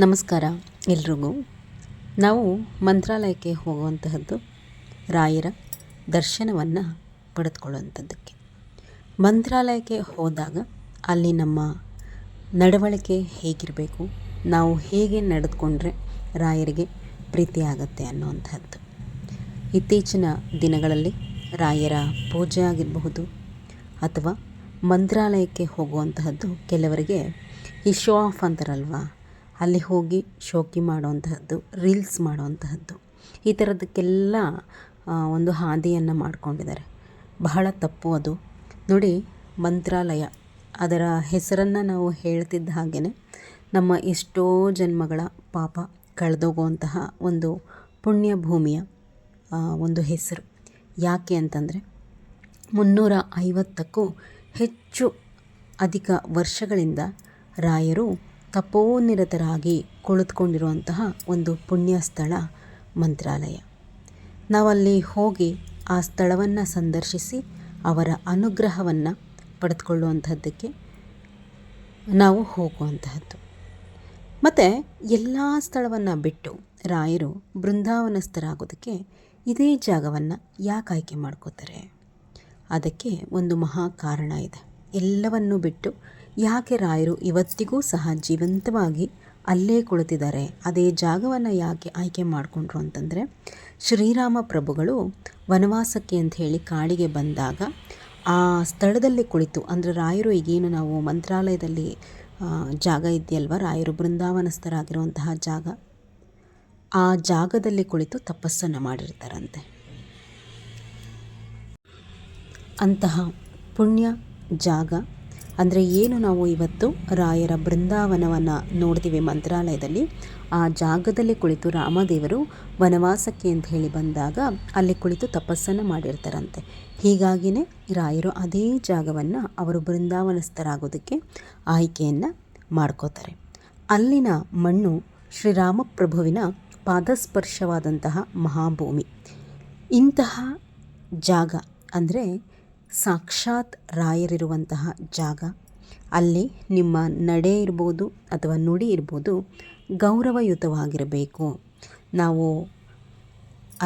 ನಮಸ್ಕಾರ ಎಲ್ರಿಗೂ. ನಾವು ಮಂತ್ರಾಲಯಕ್ಕೆ ಹೋಗುವಂತಹದ್ದು ರಾಯರ ದರ್ಶನವನ್ನು ಪಡೆದುಕೊಳ್ಳುವಂಥದ್ದಕ್ಕೆ. ಮಂತ್ರಾಲಯಕ್ಕೆ ಹೋದಾಗ ಅಲ್ಲಿ ನಮ್ಮ ನಡವಳಿಕೆ ಹೇಗಿರಬೇಕು, ನಾವು ಹೇಗೆ ನಡೆದುಕೊಂಡ್ರೆ ರಾಯರಿಗೆ ಪ್ರೀತಿ ಆಗುತ್ತೆ ಅನ್ನುವಂಥದ್ದು. ಇತ್ತೀಚಿನ ದಿನಗಳಲ್ಲಿ ರಾಯರ ಪೂಜೆ ಆಗಿರಬಹುದು ಅಥವಾ ಮಂತ್ರಾಲಯಕ್ಕೆ ಹೋಗುವಂತಹದ್ದು ಕೆಲವರಿಗೆ ಈ ಶೋ ಆಫ್ ಅಂತಾರಲ್ವ, ಅಲ್ಲಿ ಹೋಗಿ ಶೋಕಿ ಮಾಡುವಂತಹದ್ದು, ರೀಲ್ಸ್ ಮಾಡುವಂತಹದ್ದು, ಈ ಥರದಕ್ಕೆಲ್ಲ ಒಂದು ಹಾದಿಯನ್ನು ಮಾಡಿಕೊಂಡಿದ್ದಾರೆ. ಬಹಳ ತಪ್ಪು ಅದು. ನೋಡಿ, ಮಂತ್ರಾಲಯ ಅದರ ಹೆಸರನ್ನು ನಾವು ಹೇಳ್ತಿದ್ದ ಹಾಗೇ ನಮ್ಮ ಎಷ್ಟೋ ಜನ್ಮಗಳ ಪಾಪ ಕಳೆದೋಗುವಂತಹ ಒಂದು ಪುಣ್ಯ ಭೂಮಿಯ ಒಂದು ಹೆಸರು. ಯಾಕೆ ಅಂತಂದರೆ 350ಕ್ಕೂ ಹೆಚ್ಚು ಅಧಿಕ ವರ್ಷಗಳಿಂದ ರಾಯರು ತಪೋನಿರತರಾಗಿ ಕುಳಿತುಕೊಂಡಿರುವಂತಹ ಒಂದು ಪುಣ್ಯ ಸ್ಥಳ ಮಂತ್ರಾಲಯ. ನಾವಲ್ಲಿ ಹೋಗಿ ಆ ಸ್ಥಳವನ್ನು ಸಂದರ್ಶಿಸಿ ಅವರ ಅನುಗ್ರಹವನ್ನು ಪಡೆದುಕೊಳ್ಳುವಂಥದ್ದಕ್ಕೆ ನಾವು ಹೋಗುವಂತಹದ್ದು. ಮತ್ತು ಎಲ್ಲ ಸ್ಥಳವನ್ನು ಬಿಟ್ಟು ರಾಯರು ಬೃಂದಾವನಸ್ಥರಾಗೋದಕ್ಕೆ ಇದೇ ಜಾಗವನ್ನು ಯಾಕೆ ಆಯ್ಕೆ ಮಾಡ್ಕೋತಾರೆ? ಅದಕ್ಕೆ ಒಂದು ಮಹಾ ಕಾರಣ ಇದೆ. ಎಲ್ಲವನ್ನೂ ಬಿಟ್ಟು ಯಾಕೆ ರಾಯರು ಇವತ್ತಿಗೂ ಸಹ ಜೀವಂತವಾಗಿ ಅಲ್ಲೇ ಕುಳಿತಿದ್ದಾರೆ, ಅದೇ ಜಾಗವನ್ನು ಯಾಕೆ ಆಯ್ಕೆ ಮಾಡಿಕೊಂಡ್ರು ಅಂತಂದರೆ, ಶ್ರೀರಾಮ ಪ್ರಭುಗಳು ವನವಾಸಕ್ಕೆ ಅಂತ ಹೇಳಿ ಕಾಡಿಗೆ ಬಂದಾಗ ಆ ಸ್ಥಳದಲ್ಲಿ ಕುಳಿತು, ಅಂದರೆ ರಾಯರು ಈಗೇನು ನಾವು ಮಂತ್ರಾಲಯದಲ್ಲಿ ಜಾಗ ಇದೆಯಲ್ವ, ರಾಯರು ಬೃಂದಾವನಸ್ಥರಾಗಿರುವಂತಹ ಜಾಗ, ಆ ಜಾಗದಲ್ಲಿ ಕುಳಿತು ತಪಸ್ಸನ್ನು ಮಾಡಿರ್ತಾರಂತೆ. ಅಂತಹ ಪುಣ್ಯ ಜಾಗ ಅಂದರೆ ಏನು ನಾವು ಇವತ್ತು ರಾಯರ ಬೃಂದಾವನವನ್ನು ನೋಡ್ತೀವಿ ಮಂತ್ರಾಲಯದಲ್ಲಿ, ಆ ಜಾಗದಲ್ಲಿ ಕುಳಿತು ರಾಮದೇವರು ವನವಾಸಕ್ಕೆ ಅಂತ ಹೇಳಿ ಬಂದಾಗ ಅಲ್ಲಿ ಕುಳಿತು ತಪಸ್ಸನ್ನು ಮಾಡಿರ್ತಾರಂತೆ. ಹೀಗಾಗಿಯೇ ರಾಯರು ಅದೇ ಜಾಗವನ್ನು ಅವರು ಬೃಂದಾವನಸ್ಥರಾಗೋದಕ್ಕೆ ಆಯ್ಕೆಯನ್ನು ಮಾಡ್ಕೋತಾರೆ. ಅಲ್ಲಿನ ಮಣ್ಣು ಶ್ರೀರಾಮಪ್ರಭುವಿನ ಪಾದಸ್ಪರ್ಶವಾದಂತಹ ಮಹಾಭೂಮಿ. ಇಂತಹ ಜಾಗ ಅಂದರೆ ಸಾಕ್ಷಾತ್ ರಾಯರಿರುವಂತಹ ಜಾಗ. ಅಲ್ಲಿ ನಿಮ್ಮ ನಡೆ ಇರ್ಬೋದು ಅಥವಾ ನುಡಿ ಇರ್ಬೋದು ಗೌರವಯುತವಾಗಿರಬೇಕು. ನಾವು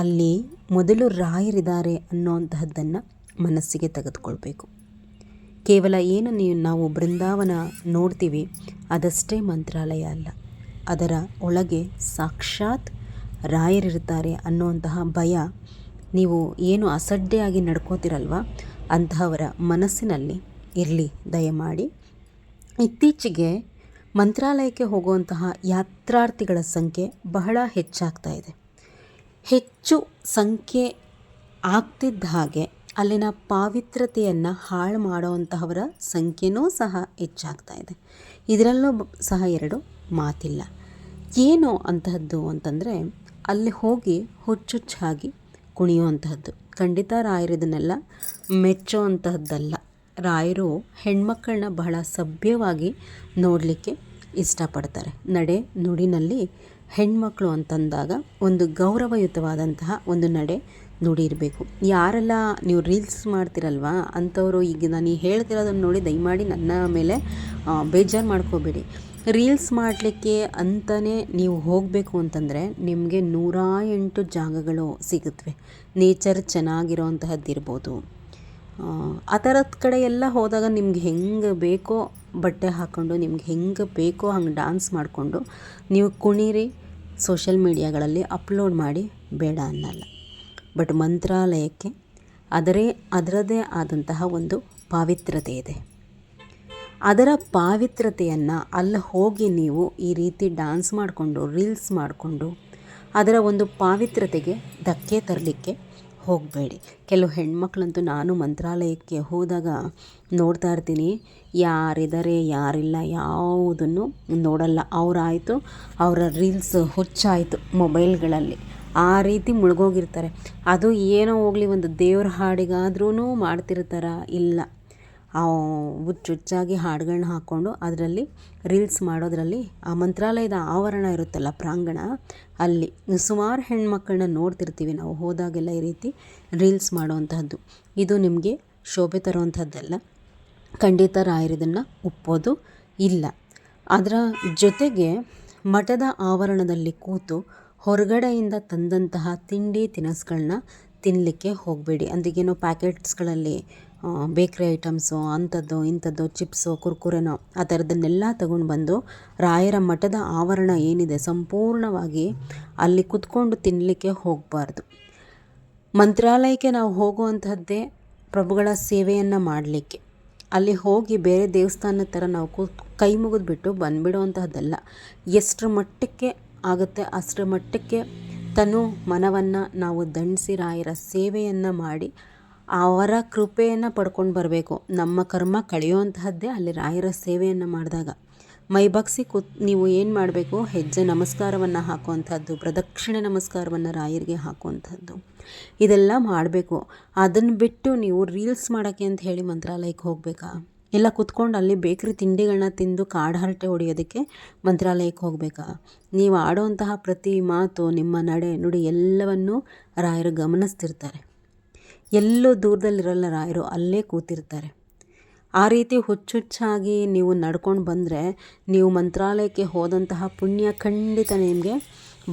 ಅಲ್ಲಿ ಮೊದಲು ರಾಯರಿದ್ದಾರೆ ಅನ್ನೋಂತಹದ್ದನ್ನು ಮನಸ್ಸಿಗೆ ತೆಗೆದುಕೊಳ್ಬೇಕು. ಕೇವಲ ಏನು ನಾವು ಬೃಂದಾವನ ನೋಡ್ತೀವಿ ಅದಷ್ಟೇ ಮಂತ್ರಾಲಯ ಅಲ್ಲ, ಅದರ ಒಳಗೆ ಸಾಕ್ಷಾತ್ ರಾಯರಿರ್ತಾರೆ ಅನ್ನುವಂತಹ ಭಯ ನೀವು ಏನು ಅಸಡ್ಡೆಯಾಗಿ ನಡ್ಕೋತಿರಲ್ವ ಅಂತಹವರ ಮನಸ್ಸಿನಲ್ಲಿ ಇರಲಿ ದಯಮಾಡಿ. ಇತ್ತೀಚೆಗೆ ಮಂತ್ರಾಲಯಕ್ಕೆ ಹೋಗುವಂತಹ ಯಾತ್ರಾರ್ಥಿಗಳ ಸಂಖ್ಯೆ ಬಹಳ ಹೆಚ್ಚಾಗ್ತಾ ಇದೆ. ಹೆಚ್ಚು ಸಂಖ್ಯೆ ಆಗ್ತಿದ್ದ ಹಾಗೆ ಅಲ್ಲಿನ ಪಾವಿತ್ರತೆಯನ್ನು ಹಾಳು ಮಾಡುವಂತಹವರ ಸಂಖ್ಯೆನೂ ಸಹ ಹೆಚ್ಚಾಗ್ತಾ ಇದೆ. ಇದರಲ್ಲೂ ಸಹ ಎರಡು ಮಾತಿಲ್ಲ. ಏನು ಅಂತಹದ್ದು ಅಂತಂದರೆ, ಅಲ್ಲಿ ಹೋಗಿ ಹುಚ್ಚುಚ್ಚಾಗಿ ಕುಣಿಯುವಂತಹದ್ದು. ಖಂಡಿತ ರಾಯರು ಇದನ್ನೆಲ್ಲ ಮೆಚ್ಚುವಂತಹದ್ದಲ್ಲ. ರಾಯರು ಹೆಣ್ಮಕ್ಕಳನ್ನ ಬಹಳ ಸಭ್ಯವಾಗಿ ನೋಡಲಿಕ್ಕೆ ಇಷ್ಟಪಡ್ತಾರೆ. ನಡೆ ನುಡಿನಲ್ಲಿ ಹೆಣ್ಮಕ್ಳು ಅಂತಂದಾಗ ಒಂದು ಗೌರವಯುತವಾದಂತಹ ಒಂದು ನಡೆ ನುಡಿ ಇರಬೇಕು. ಯಾರೆಲ್ಲ ನೀವು ರೀಲ್ಸ್ ಮಾಡ್ತಿರಲ್ವ ಅಂಥವರು ಈಗ ನಾನು ಹೇಳ್ತಿರೋದನ್ನು ನೋಡಿ ದಯಮಾಡಿ ನನ್ನ ಮೇಲೆ ಬೇಜಾರು ಮಾಡ್ಕೋಬೇಡಿ. ರೀಲ್ಸ್ ಮಾಡಲಿಕ್ಕೆ ಅಂತಲೇ ನೀವು ಹೋಗಬೇಕು ಅಂತಂದರೆ ನಿಮಗೆ 108 ಜಾಗಗಳು ಸಿಗುತ್ತವೆ. ನೇಚರ್ ಚೆನ್ನಾಗಿರೋಂತಹದ್ದಿರ್ಬೋದು. ಆ ಥರದ ಕಡೆ ಎಲ್ಲ ಹೋದಾಗ ನಿಮ್ಗೆ ಹೆಂಗೆ ಬೇಕೋ ಬಟ್ಟೆ ಹಾಕ್ಕೊಂಡು, ನಿಮ್ಗೆ ಹೆಂಗೆ ಬೇಕೋ ಹಂಗೆ ಡ್ಯಾನ್ಸ್ ಮಾಡಿಕೊಂಡು ನೀವು ಕುಣೀರಿ, ಸೋಷಿಯಲ್ ಮೀಡಿಯಾಗಳಲ್ಲಿ ಅಪ್ಲೋಡ್ ಮಾಡಿ, ಬೇಡ ಅನ್ನಲ್ಲ. ಬಟ್ ಮಂತ್ರಾಲಯಕ್ಕೆ ಅದರದೇ ಆದಂತಹ ಒಂದು ಪಾವಿತ್ರತೆ ಇದೆ. ಅದರ ಪಾವಿತ್ರತೆಯನ್ನು ಅಲ್ಲಿ ಹೋಗಿ ನೀವು ಈ ರೀತಿ ಡ್ಯಾನ್ಸ್ ಮಾಡಿಕೊಂಡು ರೀಲ್ಸ್ ಮಾಡಿಕೊಂಡು ಅದರ ಒಂದು ಪಾವಿತ್ರತೆಗೆ ಧಕ್ಕೆ ತರಲಿಕ್ಕೆ ಹೋಗಬೇಡಿ. ಕೆಲವು ಹೆಣ್ಮಕ್ಳಂತೂ ನಾನು ಮಂತ್ರಾಲಯಕ್ಕೆ ಹೋದಾಗ ನೋಡ್ತಾ ಇರ್ತೀನಿ, ಯಾರಿದ್ದಾರೆ ಯಾರಿಲ್ಲ ಯಾವುದನ್ನು ನೋಡಲ್ಲ. ಅವರಾಯಿತು ಅವರ ರೀಲ್ಸ್ ಹುಚ್ಚಾಯಿತು ಮೊಬೈಲ್ಗಳಲ್ಲಿ, ಆ ರೀತಿ ಮುಳುಗೋಗಿರ್ತಾರೆ. ಅದು ಏನೋ ಹೋಗಲಿ, ಒಂದು ದೇವ್ರ ಹಾಡಿಗಾದ್ರೂ ಮಾಡ್ತಿರ್ತಾರ? ಇಲ್ಲ, ಹುಚ್ಚುಚ್ಚಾಗಿ ಹಾಡುಗಳನ್ನ ಹಾಕ್ಕೊಂಡು ಅದರಲ್ಲಿ ರೀಲ್ಸ್ ಮಾಡೋದರಲ್ಲಿ ಆ ಮಂತ್ರಾಲಯದ ಆವರಣ ಇರುತ್ತಲ್ಲ, ಪ್ರಾಂಗಣ, ಅಲ್ಲಿ ಸುಮಾರು ಹೆಣ್ಮಕ್ಕಳನ್ನ ನೋಡ್ತಿರ್ತೀವಿ ನಾವು ಹೋದಾಗೆಲ್ಲ. ಈ ರೀತಿ ರೀಲ್ಸ್ ಮಾಡುವಂತಹದ್ದು ಇದು ನಿಮಗೆ ಶೋಭೆ ತರುವಂಥದ್ದಲ್ಲ. ಖಂಡಿತ ರಾಯರಿದನ್ನು ಒಪ್ಪೋದು ಇಲ್ಲ. ಅದರ ಜೊತೆಗೆ ಮಠದ ಆವರಣದಲ್ಲಿ ಕೂತು ಹೊರಗಡೆಯಿಂದ ತಂದಂತಹ ತಿಂಡಿ ತಿನಿಸುಗಳನ್ನ ತಿನ್ನಲಿಕ್ಕೆ ಹೋಗಬೇಡಿ. ಅಂದ್ರಿಗೇನೋ ಪ್ಯಾಕೆಟ್ಸ್ಗಳಲ್ಲಿ ಬೇಕ್ರಿ ಐಟಮ್ಸು ಅಂಥದ್ದು ಇಂಥದ್ದು ಚಿಪ್ಸು ಕುರ್ಕುರೆನೋ ಆ ಥರದನ್ನೆಲ್ಲ ತಗೊಂಡು ಬಂದು ರಾಯರ ಮಠದ ಆವರಣ ಏನಿದೆ ಸಂಪೂರ್ಣವಾಗಿ ಅಲ್ಲಿ ಕುತ್ಕೊಂಡು ತಿನ್ನಲಿಕ್ಕೆ ಹೋಗಬಾರ್ದು. ಮಂತ್ರಾಲಯಕ್ಕೆ ನಾವು ಹೋಗುವಂತಹದ್ದೇ ಪ್ರಭುಗಳ ಸೇವೆಯನ್ನು ಮಾಡಲಿಕ್ಕೆ. ಅಲ್ಲಿ ಹೋಗಿ ಬೇರೆ ದೇವಸ್ಥಾನದ ಥರ ನಾವು ಕೈ ಮುಗಿದ್ಬಿಟ್ಟು ಬಂದುಬಿಡುವಂತಹದ್ದಲ್ಲ. ಎಷ್ಟರ ಮಟ್ಟಕ್ಕೆ ಆಗುತ್ತೆ ಅಷ್ಟರ ಮಟ್ಟಕ್ಕೆ ತನು ಮನವನ್ನು ನಾವು ದಂಡಿಸಿ ರಾಯರ ಸೇವೆಯನ್ನು ಮಾಡಿ ಅವರ ಕೃಪೆಯನ್ನು ಪಡ್ಕೊಂಡು ಬರಬೇಕು. ನಮ್ಮ ಕರ್ಮ ಕಳೆಯುವಂತಹದ್ದೇ ಅಲ್ಲಿ ರಾಯರ ಸೇವೆಯನ್ನು ಮಾಡಿದಾಗ. ಮೈ ಬಗ್ಸಿ ನೀವು ಏನು ಮಾಡಬೇಕು, ಹೆಜ್ಜೆ ನಮಸ್ಕಾರವನ್ನು ಹಾಕುವಂಥದ್ದು, ಪ್ರದಕ್ಷಿಣೆ ನಮಸ್ಕಾರವನ್ನು ರಾಯರಿಗೆ ಹಾಕುವಂಥದ್ದು, ಇದೆಲ್ಲ ಮಾಡಬೇಕು. ಅದನ್ನು ಬಿಟ್ಟು ನೀವು ರೀಲ್ಸ್ ಮಾಡೋಕ್ಕೆ ಅಂತ ಹೇಳಿ ಮಂತ್ರಾಲಯಕ್ಕೆ ಹೋಗಬೇಕಾ? ಎಲ್ಲ ಕುತ್ಕೊಂಡು ಅಲ್ಲಿ ಬೇಕ್ರಿ ತಿಂಡಿಗಳನ್ನ ತಿಂದು ಕಾಡು ಹರಟೆ ಹೊಡೆಯೋದಕ್ಕೆ ಮಂತ್ರಾಲಯಕ್ಕೆ ಹೋಗಬೇಕಾ? ನೀವು ಆಡುವಂತಹ ಪ್ರತಿ ಮಾತು, ನಿಮ್ಮ ನಡೆ ನುಡಿ ಎಲ್ಲವನ್ನೂ ರಾಯರು ಗಮನಿಸ್ತಿರ್ತಾರೆ. ಎಲ್ಲೂ ದೂರದಲ್ಲಿರಲ್ಲ ರಾಯರು, ಅಲ್ಲೇ ಕೂತಿರ್ತಾರೆ. ಆ ರೀತಿ ಹುಚ್ಚುಚ್ಚಾಗಿ ನೀವು ನಡ್ಕೊಂಡು ಬಂದರೆ ನೀವು ಮಂತ್ರಾಲಯಕ್ಕೆ ಹೋದಂತಹ ಪುಣ್ಯ ಖಂಡಿತ ನಿಮಗೆ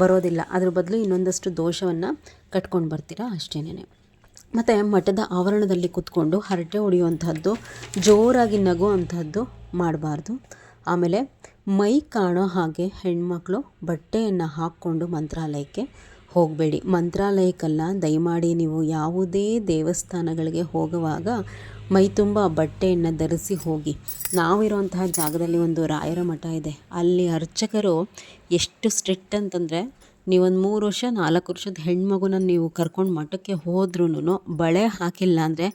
ಬರೋದಿಲ್ಲ. ಅದ್ರ ಬದಲು ಇನ್ನೊಂದಷ್ಟು ದೋಷವನ್ನು ಕಟ್ಕೊಂಡು ಬರ್ತೀರಾ ಅಷ್ಟೇನೆ. ಮತ್ತು ಮಠದ ಆವರಣದಲ್ಲಿ ಕೂತ್ಕೊಂಡು ಹರಟೆ ಹೊಡೆಯುವಂತಹದ್ದು, ಜೋರಾಗಿ ನಗುವಂತಹದ್ದು ಮಾಡಬಾರ್ದು. ಆಮೇಲೆ ಮೈ ಕಾಣೋ ಹಾಗೆ ಹೆಣ್ಮಕ್ಳು ಬಟ್ಟೆಯನ್ನು ಹಾಕ್ಕೊಂಡು ಮಂತ್ರಾಲಯಕ್ಕೆ ಹೋಗಬೇಡಿ. ಮಂತ್ರಾಲಯಕ್ಕಲ್ಲ, ದಯಮಾಡಿ ನೀವು ಯಾವುದೇ ದೇವಸ್ಥಾನಗಳಿಗೆ ಹೋಗುವಾಗ ಮೈ ತುಂಬ ಬಟ್ಟೆಯನ್ನು ಧರಿಸಿ ಹೋಗಿ. ನಾವಿರುವಂತಹ ಜಾಗದಲ್ಲಿ ಒಂದು ರಾಯರ ಮಠ ಇದೆ. ಅಲ್ಲಿ ಅರ್ಚಕರು ಎಷ್ಟು ಸ್ಟ್ರಿಕ್ಟ್ ಅಂತಂದರೆ, ನೀವೊಂದು 3 ವರ್ಷ 4 ವರ್ಷದ ಹೆಣ್ಮಗುನ ನೀವು ಕರ್ಕೊಂಡು ಮಠಕ್ಕೆ ಹೋದ್ರೂ ಬಳೆ ಹಾಕಿಲ್ಲ ಅಂದರೆ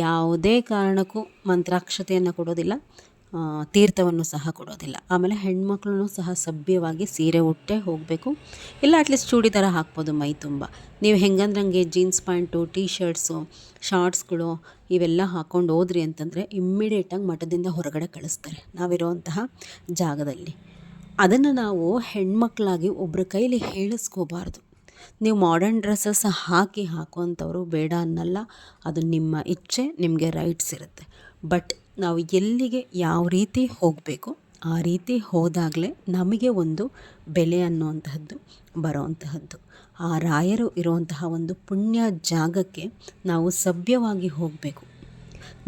ಯಾವುದೇ ಕಾರಣಕ್ಕೂ ಮಂತ್ರಾಕ್ಷತೆಯನ್ನು ಕೊಡೋದಿಲ್ಲ, ತೀರ್ಥವನ್ನು ಸಹ ಕೊಡೋದಿಲ್ಲ. ಆಮೇಲೆ ಹೆಣ್ಮಕ್ಳು ಸಹ ಸಭ್ಯವಾಗಿ ಸೀರೆ ಉಟ್ಟೆ ಹೋಗಬೇಕು, ಇಲ್ಲ ಅಟ್ಲೀಸ್ಟ್ ಚೂಡಿದಾರ ಹಾಕ್ಬೋದು ಮೈ ತುಂಬ. ನೀವು ಹೆಂಗಂದ್ರಂಗೆ ಜೀನ್ಸ್ ಪ್ಯಾಂಟು, ಟೀ ಶರ್ಟ್ಸು, ಶಾರ್ಟ್ಸ್ಗಳು ಇವೆಲ್ಲ ಹಾಕ್ಕೊಂಡು ಹೋದ್ರಿ ಅಂತಂದರೆ ಇಮ್ಮಿಡಿಯೇಟಾಗಿ ಮಠದಿಂದ ಹೊರಗಡೆ ಕಳಿಸ್ತಾರೆ ನಾವಿರುವಂತಹ ಜಾಗದಲ್ಲಿ. ಅದನ್ನು ನಾವು ಹೆಣ್ಮಕ್ಳಾಗಿ ಒಬ್ಬರ ಕೈಲಿ ಹೇಳಿಸ್ಕೋಬಾರ್ದು. ನೀವು ಮಾಡರ್ನ್ ಡ್ರೆಸ್ಸಸ್ ಹಾಕುವಂಥವ್ರು ಬೇಡ ಅನ್ನಲ್ಲ, ಅದು ನಿಮ್ಮ ಇಚ್ಛೆ, ನಿಮಗೆ ರೈಟ್ಸ್ ಇರುತ್ತೆ. ಬಟ್ ನಾವು ಎಲ್ಲಿಗೆ ಯಾವ ರೀತಿ ಹೋಗಬೇಕು ಆ ರೀತಿ ಹೋದಾಗಲೇ ನಮಗೆ ಒಂದು ಬೆಲೆ ಅನ್ನುವಂತಹದ್ದು ಬರೋವಂತಹದ್ದು. ಆ ರಾಯರು ಇರುವಂತಹ ಒಂದು ಪುಣ್ಯ ಜಾಗಕ್ಕೆ ನಾವು ಸಭ್ಯವಾಗಿ ಹೋಗಬೇಕು.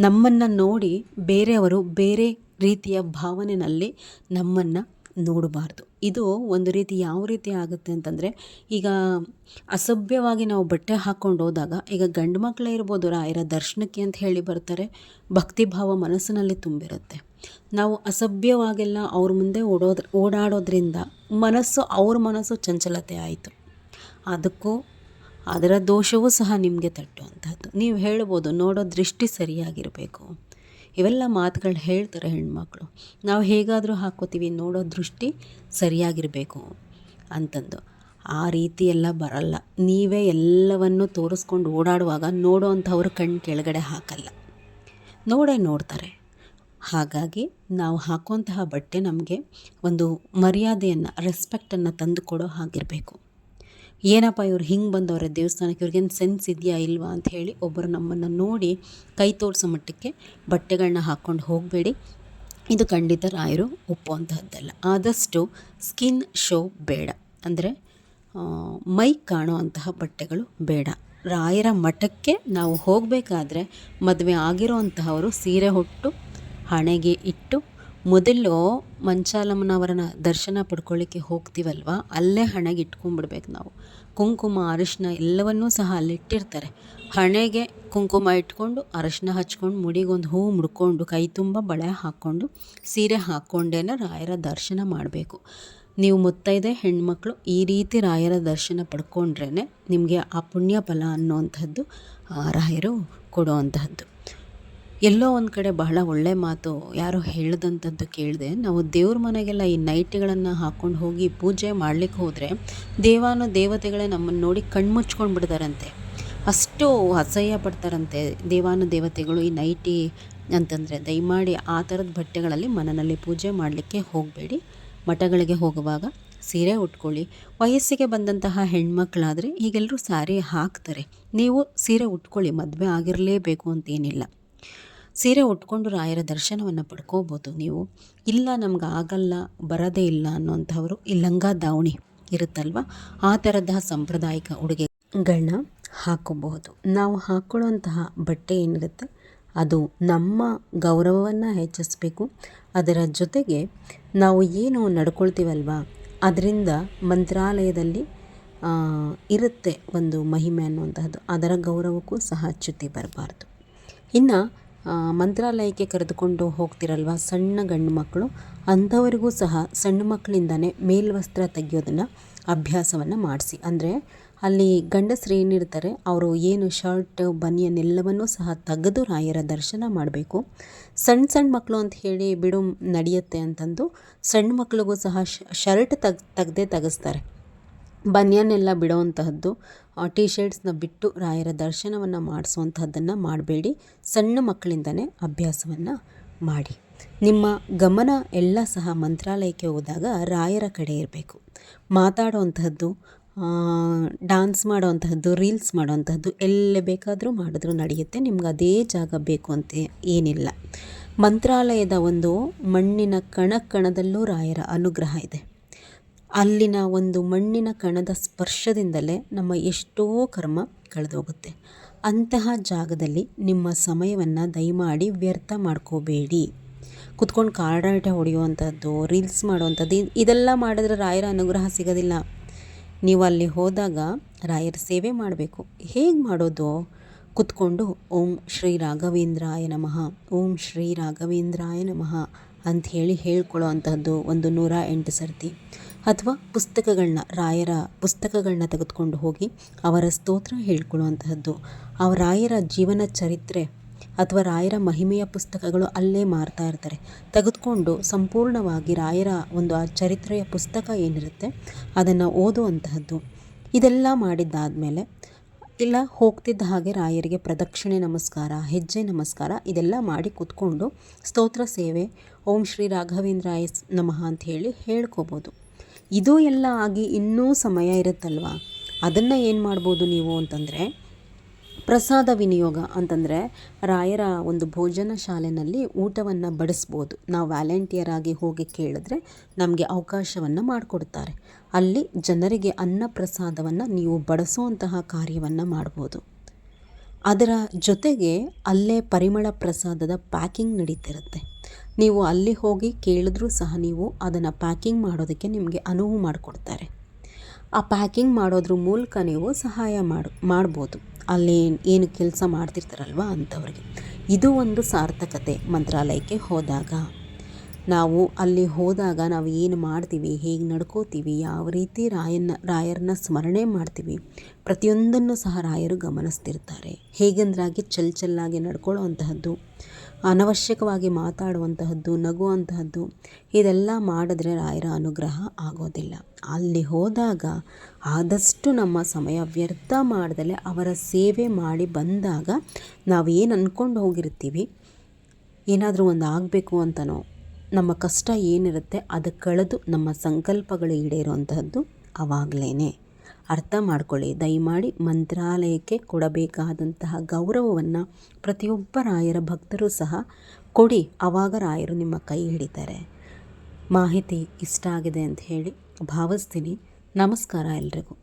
ನಮ್ಮನ್ನು ನೋಡಿ ಬೇರೆಯವರು ಬೇರೆ ರೀತಿಯ ಭಾವನೆಯಲ್ಲಿ ನಮ್ಮನ್ನು ನೋಡಬಾರ್ದು. ಇದು ಒಂದು ರೀತಿ ಯಾವ ರೀತಿ ಆಗುತ್ತೆ ಅಂತಂದರೆ, ಈಗ ಅಸಭ್ಯವಾಗಿ ನಾವು ಬಟ್ಟೆ ಹಾಕ್ಕೊಂಡು ಹೋದಾಗ, ಈಗ ಗಂಡು ಮಕ್ಕಳೇ ಇರ್ಬೋದು, ರಾಯರ ದರ್ಶನಕ್ಕೆ ಅಂತ ಹೇಳಿ ಬರ್ತಾರೆ, ಭಕ್ತಿಭಾವ ಮನಸ್ಸಿನಲ್ಲಿ ತುಂಬಿರುತ್ತೆ. ನಾವು ಅಸಭ್ಯವಾಗೆಲ್ಲ ಅವ್ರ ಮುಂದೆ ಓಡಾಡೋದ್ರಿಂದ ಅವ್ರ ಮನಸ್ಸು ಚಂಚಲತೆ ಆಯಿತು, ಅದಕ್ಕೂ ಅದರ ದೋಷವೂ ಸಹ ನಿಮಗೆ ತಟ್ಟುವಂಥದ್ದು. ನೀವು ಹೇಳ್ಬೋದು, ನೋಡೋ ದೃಷ್ಟಿ ಸರಿಯಾಗಿರಬೇಕು, ಇವೆಲ್ಲ ಮಾತುಗಳು ಹೇಳ್ತಾರೆ ಹೆಣ್ಮಕ್ಳು. ನಾವು ಹೇಗಾದರೂ ಹಾಕ್ಕೋತೀವಿ, ನೋಡೋ ದೃಷ್ಟಿ ಸರಿಯಾಗಿರಬೇಕು ಅಂತಂದು. ಆ ರೀತಿ ಎಲ್ಲ ಬರಲ್ಲ. ನೀವೇ ಎಲ್ಲವನ್ನು ತೋರಿಸ್ಕೊಂಡು ಓಡಾಡುವಾಗ ನೋಡೋ ಅಂಥವ್ರು ಕಣ್ಣು ಕೆಳಗಡೆ ಹಾಕಲ್ಲ, ನೋಡ್ತಾರೆ. ಹಾಗಾಗಿ ನಾವು ಹಾಕುವಂತಹ ಬಟ್ಟೆ ನಮಗೆ ಒಂದು ಮರ್ಯಾದೆಯನ್ನು, ರೆಸ್ಪೆಕ್ಟನ್ನು ತಂದು ಕೊಡೋ ಹಾಗಿರಬೇಕು. ಏನಪ್ಪ ಇವ್ರು ಹಿಂಗೆ ಬಂದವ್ರೆ ದೇವಸ್ಥಾನಕ್ಕೆ, ಇವ್ರಿಗೇನು ಸೆನ್ಸ್ ಇದೆಯಾ ಇಲ್ವಾ ಅಂತ ಹೇಳಿ ಒಬ್ಬರು ನಮ್ಮನ್ನು ನೋಡಿ ಕೈ ತೋರಿಸೋ ಮಟ್ಟಕ್ಕೆ ಬಟ್ಟೆಗಳನ್ನ ಹಾಕ್ಕೊಂಡು ಹೋಗಬೇಡಿ. ಇದು ಖಂಡಿತ ರಾಯರು ಒಪ್ಪುವಂತಹದ್ದಲ್ಲ. ಆದಷ್ಟು ಸ್ಕಿನ್ ಶೋ ಬೇಡ, ಅಂದರೆ ಮೈ ಕಾಣೋ ಅಂತಹ ಬಟ್ಟೆಗಳು ಬೇಡ. ರಾಯರ ಮಠಕ್ಕೆ ನಾವು ಹೋಗಬೇಕಾದ್ರೆ ಮದುವೆ ಆಗಿರೋ ಅಂತಹವರು ಸೀರೆ ಉಟ್ಟು ಹಣೆಗೆ ಇಟ್ಟು, ಮೊದಲು ಮಂಚಾಲಮ್ಮನವರನ್ನ ದರ್ಶನ ಪಡ್ಕೊಳ್ಳಿಕ್ಕೆ ಹೋಗ್ತೀವಲ್ವ, ಅಲ್ಲೇ ಹಣೆಗೆ ಇಟ್ಕೊಂಡ್ಬಿಡ್ಬೇಕು ನಾವು. ಕುಂಕುಮ ಅರಿಶಿನ ಎಲ್ಲವನ್ನೂ ಸಹ ಅಲ್ಲಿಟ್ಟಿರ್ತಾರೆ. ಹಣೆಗೆ ಕುಂಕುಮ ಇಟ್ಕೊಂಡು, ಅರಿಶಿನ ಹಚ್ಕೊಂಡು, ಮುಡಿಗೊಂದು ಹೂ ಮುಡ್ಕೊಂಡು, ಕೈ ತುಂಬ ಬಳೆ ಹಾಕ್ಕೊಂಡು, ಸೀರೆ ಹಾಕ್ಕೊಂಡೇನೆ ರಾಯರ ದರ್ಶನ ಮಾಡಬೇಕು. ನೀವು ಮುತ್ತೈದೆ ಹೆಣ್ಮಕ್ಳು ಈ ರೀತಿ ರಾಯರ ದರ್ಶನ ಪಡ್ಕೊಂಡ್ರೇ ನಿಮಗೆ ಆ ಪುಣ್ಯ ಫಲ ಅನ್ನುವಂಥದ್ದು ರಾಯರು ಕೊಡುವಂತಹದ್ದು. ಎಲ್ಲೋ ಒಂದು ಕಡೆ ಬಹಳ ಒಳ್ಳೆ ಮಾತು ಯಾರೋ ಹೇಳಿದಂಥದ್ದು ಕೇಳಿದೆ. ನಾವು ದೇವ್ರ ಮನೆಗೆಲ್ಲ ಈ ನೈಟಿಗಳನ್ನು ಹಾಕ್ಕೊಂಡು ಹೋಗಿ ಪೂಜೆ ಮಾಡಲಿಕ್ಕೆ ಹೋದರೆ ದೇವತೆಗಳೇ ನಮ್ಮನ್ನು ನೋಡಿ ಕಣ್ಮುಚ್ಕೊಂಡು ಬಿಡ್ತಾರಂತೆ, ಅಷ್ಟು ಅಸಹ್ಯ ಪಡ್ತಾರಂತೆ ದೇವತೆಗಳು ಈ ನೈಟಿ ಅಂತಂದರೆ. ದಯಮಾಡಿ ಆ ಥರದ ಬಟ್ಟೆಗಳಲ್ಲಿ ಮನೆಯಲ್ಲಿ ಪೂಜೆ ಮಾಡಲಿಕ್ಕೆ ಹೋಗಬೇಡಿ. ಮಠಗಳಿಗೆ ಹೋಗುವಾಗ ಸೀರೆ ಉಟ್ಕೊಳ್ಳಿ. ವಯಸ್ಸಿಗೆ ಬಂದಂತಹ ಹೆಣ್ಮಕ್ಳಾದರೆ ಈಗೆಲ್ಲರೂ ಸ್ಯಾರಿ ಹಾಕ್ತಾರೆ, ನೀವು ಸೀರೆ ಉಟ್ಕೊಳ್ಳಿ, ಮದುವೆ ಆಗಿರಲೇಬೇಕು ಅಂತೇನಿಲ್ಲ. ಸೀರೆ ಉಟ್ಕೊಂಡು ರಾಯರ ದರ್ಶನವನ್ನು ಪಡ್ಕೋಬೋದು ನೀವು. ಇಲ್ಲ ನಮ್ಗೆ ಆಗಲ್ಲ, ಬರೋದೇ ಇಲ್ಲ ಅನ್ನೋಂಥವ್ರು ಈ ಲಂಗ ದಾವಣಿ ಇರುತ್ತಲ್ವ, ಆ ಥರದ ಸಾಂಪ್ರದಾಯಿಕ ಉಡುಗೆಗಳನ್ನ ಹಾಕೋಬಹುದು. ನಾವು ಹಾಕ್ಕೊಳ್ಳುವಂತಹ ಬಟ್ಟೆ ಏನಿರುತ್ತೆ ಅದು ನಮ್ಮ ಗೌರವವನ್ನು ಹೆಚ್ಚಿಸಬೇಕು. ಅದರ ಜೊತೆಗೆ ನಾವು ಏನು ನಡ್ಕೊಳ್ತೀವಲ್ವ ಅದರಿಂದ ಮಂತ್ರಾಲಯದಲ್ಲಿ ಇರುತ್ತೆ ಒಂದು ಮಹಿಮೆ ಅನ್ನುವಂತಹದ್ದು, ಅದರ ಗೌರವಕ್ಕೂ ಸಹ ಚ್ಯುತಿ ಬರಬಾರ್ದು. ಇನ್ನು ಮಂತ್ರಾಲಯಕ್ಕೆ ಕರೆದುಕೊಂಡು ಹೋಗ್ತಿರಲ್ವ ಸಣ್ಣ ಗಂಡು ಮಕ್ಕಳು, ಅಂಥವರಿಗೂ ಸಹ ಸಣ್ಣ ಮಕ್ಕಳಿಂದನೇ ಮೇಲ್ವಸ್ತ್ರ ತೆಗೆಯೋದನ್ನು ಅಭ್ಯಾಸವನ್ನು ಮಾಡಿಸಿ. ಅಂದರೆ ಅಲ್ಲಿ ಗಂಡಸರು ಏನಿರ್ತಾರೆ ಅವರು ಏನು ಶರ್ಟ್ ಬನಿಯನ್ ಎಲ್ಲವನ್ನೂ ಸಹ ತೆಗೆದು ರಾಯರ ದರ್ಶನ ಮಾಡಬೇಕು. ಸಣ್ಣ ಸಣ್ಣ ಮಕ್ಕಳು ಅಂತ ಹೇಳಿ ಬಿಡು ನಡೆಯುತ್ತೆ ಅಂತಂದು ಸಣ್ಣ ಮಕ್ಕಳಿಗೂ ಸಹ ಶರ್ಟ್ ತೆಗೆಸ್ತಾರೆ. ಬನಿಯನ್ ಎಲ್ಲ ಬಿಡೋವಂತಹದ್ದು, ಟಿ ಶರ್ಟ್ಸ್ನ ಬಿಟ್ಟು ರಾಯರ ದರ್ಶನವನ್ನು ಮಾಡಿಸುವಂತಹದ್ದನ್ನು ಮಾಡಬೇಡಿ. ಸಣ್ಣ ಮಕ್ಕಳಿಂದನೇ ಅಭ್ಯಾಸವನ್ನು ಮಾಡಿ. ನಿಮ್ಮ ಗಮನ ಎಲ್ಲ ಸಹ ಮಂತ್ರಾಲಯಕ್ಕೆ ಹೋದಾಗ ರಾಯರ ಕಡೆ ಇರಬೇಕು. ಮಾತಾಡೋವಂತಹದ್ದು, ಡ್ಯಾನ್ಸ್ ಮಾಡೋವಂತಹದ್ದು, ರೀಲ್ಸ್ ಮಾಡೋವಂತಹದ್ದು ಎಲ್ಲಿ ಬೇಕಾದರೂ ಮಾಡಿದ್ರೂ ನಡೆಯುತ್ತೆ. ನಿಮ್ಗೆ ಅದೇ ಜಾಗ ಬೇಕು ಅಂತ ಏನಿಲ್ಲ. ಮಂತ್ರಾಲಯದ ಒಂದು ಮಣ್ಣಿನ ಕಣದಲ್ಲೂ ರಾಯರ ಅನುಗ್ರಹ ಇದೆ. ಅಲ್ಲಿನ ಒಂದು ಮಣ್ಣಿನ ಕಣದ ಸ್ಪರ್ಶದಿಂದಲೇ ನಮ್ಮ ಎಷ್ಟೋ ಕರ್ಮ ಕಳೆದೋಗುತ್ತೆ. ಅಂತಹ ಜಾಗದಲ್ಲಿ ನಿಮ್ಮ ಸಮಯವನ್ನು ದಯಮಾಡಿ ವ್ಯರ್ಥ ಮಾಡ್ಕೋಬೇಡಿ. ಕುತ್ಕೊಂಡು ಕಾಡಾಟ ಹೊಡೆಯುವಂಥದ್ದು, ರೀಲ್ಸ್ ಮಾಡುವಂಥದ್ದು, ಇದೆಲ್ಲ ಮಾಡಿದ್ರೆ ರಾಯರ ಅನುಗ್ರಹ ಸಿಗೋದಿಲ್ಲ. ನೀವು ಅಲ್ಲಿ ಹೋದಾಗ ರಾಯರ ಸೇವೆ ಮಾಡಬೇಕು. ಹೇಗೆ ಮಾಡೋದು? ಕುತ್ಕೊಂಡು ಓಂ ಶ್ರೀ ರಾಘವೇಂದ್ರಾಯ ನಮಃ, ಓಂ ಶ್ರೀ ರಾಘವೇಂದ್ರಾಯ ನಮಃ ಅಂಥೇಳಿ ಹೇಳ್ಕೊಳ್ಳೋ ಅಂಥದ್ದು ಒಂದು 108 ಸರ್ತಿ. ಅಥವಾ ರಾಯರ ಪುಸ್ತಕಗಳನ್ನ ತೆಗೆದುಕೊಂಡು ಹೋಗಿ ಅವರ ಸ್ತೋತ್ರ ಹೇಳ್ಕೊಳ್ಳುವಂತಹದ್ದು. ರಾಯರ ಜೀವನ ಚರಿತ್ರೆ ಅಥವಾ ರಾಯರ ಮಹಿಮೆಯ ಪುಸ್ತಕಗಳು ಅಲ್ಲೇ ಮಾರ್ತಾ ಇರ್ತಾರೆ. ತೆಗೆದುಕೊಂಡು ಸಂಪೂರ್ಣವಾಗಿ ರಾಯರ ಒಂದು ಆ ಚರಿತ್ರೆಯ ಪುಸ್ತಕ ಏನಿರುತ್ತೆ ಅದನ್ನು ಓದುವಂತಹದ್ದು. ಇದೆಲ್ಲ ಮಾಡಿದ್ದಾದಮೇಲೆ ಇಲ್ಲ ಹೋಗ್ತಿದ್ದ ಹಾಗೆ ರಾಯರಿಗೆ ಪ್ರದಕ್ಷಿಣೆ ನಮಸ್ಕಾರ, ಹೆಜ್ಜೆ ನಮಸ್ಕಾರ ಇದೆಲ್ಲ ಮಾಡಿ ಕೂತ್ಕೊಂಡು ಸ್ತೋತ್ರ ಸೇವೆ ಓಂ ಶ್ರೀ ರಾಘವೇಂದ್ರಾಯ ನಮಃ ಅಂತ ಹೇಳಿ ಹೇಳ್ಕೋಬೋದು. ಇದು ಎಲ್ಲ ಆಗಿ ಇನ್ನೂ ಸಮಯ ಇರುತ್ತಲ್ವ, ಅದನ್ನು ಏನು ಮಾಡ್ಬೋದು ನೀವು ಅಂತಂದರೆ ಪ್ರಸಾದ ವಿನಿಯೋಗ ಅಂತಂದರೆ ರಾಯರ ಒಂದು ಭೋಜನ ಶಾಲೆಯಲ್ಲಿ ಊಟವನ್ನು ಬಡಿಸ್ಬೋದು. ನಾವು ವ್ಯಾಲೆಂಟಿಯರ್ ಆಗಿ ಹೋಗಿ ಕೇಳಿದ್ರೆ ನಮಗೆ ಅವಕಾಶವನ್ನು ಮಾಡಿಕೊಡ್ತಾರೆ. ಅಲ್ಲಿ ಜನರಿಗೆ ಅನ್ನ ಪ್ರಸಾದವನ್ನು ನೀವು ಬಡಿಸುವಂತಹ ಕಾರ್ಯವನ್ನು ಮಾಡ್ಬೋದು. ಅದರ ಜೊತೆಗೆ ಅಲ್ಲೇ ಪರಿಮಳ ಪ್ರಸಾದದ ಪ್ಯಾಕಿಂಗ್ ನಡೀತಿರುತ್ತೆ. ನೀವು ಅಲ್ಲಿ ಹೋಗಿ ಕೇಳಿದ್ರೂ ಸಹ ನೀವು ಅದನ್ನು ಪ್ಯಾಕಿಂಗ್ ಮಾಡೋದಕ್ಕೆ ನಿಮಗೆ ಅನುವು ಮಾಡಿಕೊಡ್ತಾರೆ. ಆ ಪ್ಯಾಕಿಂಗ್ ಮಾಡೋದ್ರ ಮೂಲಕ ನೀವು ಸಹಾಯ ಮಾಡ್ಬೋದು ಅಲ್ಲಿ ಏನು ಕೆಲಸ ಮಾಡ್ತಿರ್ತಾರಲ್ವ ಅಂಥವ್ರಿಗೆ. ಇದು ಒಂದು ಸಾರ್ಥಕತೆ. ಮಂತ್ರಾಲಯಕ್ಕೆ ಹೋದಾಗ ನಾವು ಅಲ್ಲಿ ಹೋದಾಗ ನಾವು ಏನು ಮಾಡ್ತೀವಿ, ಹೇಗೆ ನಡ್ಕೋತೀವಿ, ಯಾವ ರೀತಿ ರಾಯರನ್ನ ಸ್ಮರಣೆ ಮಾಡ್ತೀವಿ, ಪ್ರತಿಯೊಂದನ್ನು ಸಹ ರಾಯರು ಗಮನಿಸ್ತಿರ್ತಾರೆ. ಹೇಗೆಂದ್ರಾಗಿ ಚೆಲ್ಲಾಗಿ ನಡ್ಕೊಳ್ಳೋ ಅಂತಹದ್ದು, ಅನವಶ್ಯಕವಾಗಿ ಮಾತಾಡುವಂತಹದ್ದು, ನಗುವಂತಹದ್ದು ಇದೆಲ್ಲ ಮಾಡಿದ್ರೆ ರಾಯರ ಅನುಗ್ರಹ ಆಗೋದಿಲ್ಲ. ಅಲ್ಲಿ ಹೋದಾಗ ಆದಷ್ಟು ನಮ್ಮ ಸಮಯ ವ್ಯರ್ಥ ಮಾಡ್ದಲೆ ಅವರ ಸೇವೆ ಮಾಡಿ ಬಂದಾಗ ನಾವು ಏನು ಅಂದ್ಕೊಂಡು ಹೋಗಿರ್ತೀವಿ, ಏನಾದರೂ ಒಂದು ಆಗಬೇಕು ಅಂತನೋ, ನಮ್ಮ ಕಷ್ಟ ಏನಿರುತ್ತೆ ಅದು ಕಳೆದು ನಮ್ಮ ಸಂಕಲ್ಪಗಳು ಈಡೇರುವಂತಹದ್ದು ಆವಾಗಲೇ. ಅರ್ಥ ಮಾಡ್ಕೊಳ್ಳಿ. ದಯಮಾಡಿ ಮಂತ್ರಾಲಯಕ್ಕೆ ಕೊಡಬೇಕಾದಂತಹ ಗೌರವವನ್ನು ಪ್ರತಿಯೊಬ್ಬ ರಾಯರ ಭಕ್ತರು ಸಹ ಕೊಡಿ. ಆವಾಗ ರಾಯರು ನಿಮ್ಮ ಕೈ ಹಿಡಿತಾರೆ. ಮಾಹಿತಿ ಇಷ್ಟ ಆಗಿದೆ ಅಂತ ಹೇಳಿ ಭಾವಿಸ್ತೀನಿ. ನಮಸ್ಕಾರ ಎಲ್ರಿಗೂ.